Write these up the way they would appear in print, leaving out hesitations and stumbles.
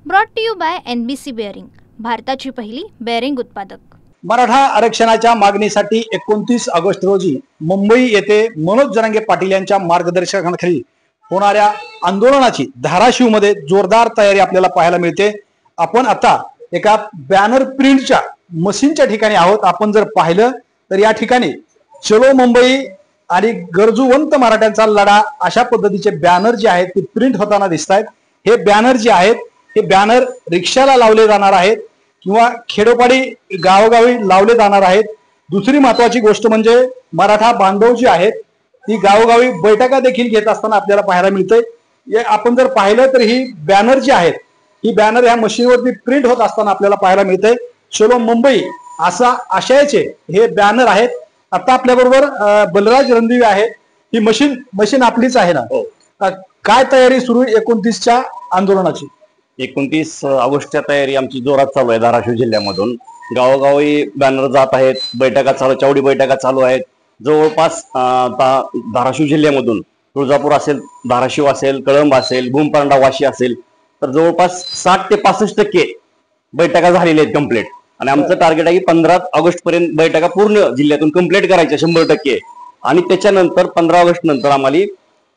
Brought to you by NBC bearing, भारताची पहिली bearing उत्पादक। मराठा आरक्षणाच्या मागणीसाठी 29 ऑगस्ट रोजी मुंबई येथे मनोज जरांगे पाटील यांच्या मार्गदर्शनाखाली होणाऱ्या आंदोलनाची धाराशिव मध्ये जोरदार तयारी आपल्याला पाहायला मिळते। आपण आता एका बॅनर प्रिंटच्या मशीनच्या ठिकाणी आहोत। आपण जर पाहिलं तर या ठिकाणी चलो मुंबई आणि गरजूवंत मराठ्यांचा लढा अशा पद्धतीचे बॅनर जे आहेत ते प्रिंट होताना दिसत आहेत। हे बॅनर जे आहेत हे बॅनर रिक्षाला लावले जाणार आहेत किंवा खेडोपाडी गावोगावी लावले जाणार आहेत। दुसरी महत्त्वाची गोष्ट म्हणजे मराठा बांधव जे आहेत ती गावोगावी बैठका देखील घेत असताना आपल्याला पाहायला मिळते। आपण जर पाहिलं तर ही बॅनर जी आहेत ही बॅनर ह्या मशीनवरती प्रिंट होत असताना आपल्याला पाहायला मिळते। चलो मुंबई असा आशयाचे हे बॅनर आहेत। आता आपल्या बरोबर बलराज रणदिवे आहे। ही मशीन आपलीच आहे ना? काय तयारी सुरू 29च्या आंदोलनाची? 29 ऑगस्टच्या तयारी आमची जोरात चालू आहे। धाराशिव जिल्ह्यामधून गावोगावी बॅनर जात आहेत, बैठका चालू, चौडी बैठका चालू आहेत। जवळपास धाराशिव जिल्ह्यामधून तुळजापूर असेल, धाराशिव असेल, कळंब असेल, भूमपारंडा, वाशी असेल, तर जवळपास 60 ते 65% बैठका झालेल्या आहेत कंप्लीट। आणि आमचं टार्गेट आहे की 15 ऑगस्ट पर्यंत बैठका पूर्ण जिल्ह्यातून कंप्लीट करायच्या 100%। आणि त्याच्यानंतर 15 ऑगस्ट नंतर आम्हाला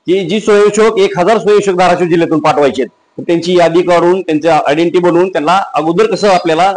जी स्वयंसेवक 1000 स्वयंसेवक धाराशिव जिल्ह्यातून पाठवायचे आहेत त्यांची यादी काढून त्यांचे आयडेंटिटी बनवून त्यांना अगोदर कसं आपल्याला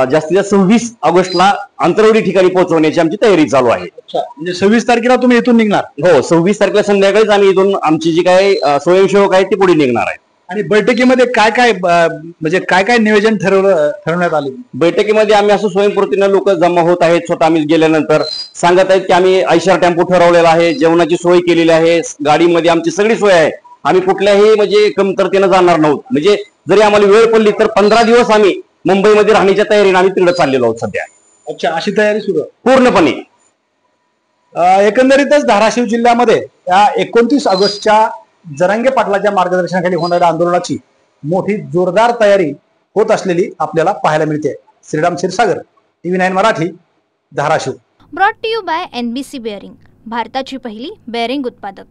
जास्तीत जास्त 26 ऑगस्टला अंतरवडी ठिकाणी पोहोचवण्याची आमची तयारी चालू आहे। म्हणजे 26 तारखेला तुम्ही इथून निघणार? हो, 26 तारखेला संध्याकाळीच आम्ही इथून आमची जी काय स्वयंसेवक आहेत ती पुढे निघणार आहेत। आणि बैठकीमध्ये काय काय म्हणजे काय काय नियोजन ठरवण्यात आले? बैठकीमध्ये आम्ही असं स्वयंपूर्तीनं लोक जमा होत आहेत। स्वतः आम्ही गेल्यानंतर सांगत आहेत की आम्ही आयशर टेम्पो ठरवलेला आहे, जेवणाची सोय केलेली आहे, गाडीमध्ये आमची सगळी सोय आहे, आम्ही कुठल्याही म्हणजे कमतरतेनं जाणार नव्हतो। म्हणजे जरी आम्हाला वेळ पडली तर 15 दिवस आम्ही मुंबईमध्ये राहण्याच्या तयारीने आम्ही तिकडे चाललेलो आहोत सध्या। अच्छा, अशी तयारी सुरू आहे पूर्णपणे। एकंदरीतच धाराशिव जिल्ह्यामध्ये या 29 ऑगस्टच्या जरांगे पाटलाच्या मार्गदर्शनाखाली होणाऱ्या आंदोलनाची मोठी जोरदार तयारी होत असलेली आपल्याला पाहायला मिळते। Shriram Kshirsagar, TV9 Marathi, Dharashiv. Brought to you by NBC bearing, भारताची पहिली बेअरिंग उत्पादक।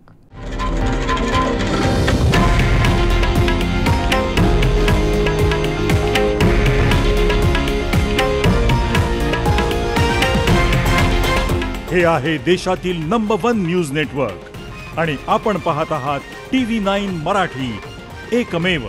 हे आहे देशातील नंबर 1 न्यूज नेटवर्क आणि आपण पाहत आहात TV9 मराठी, एकमेव।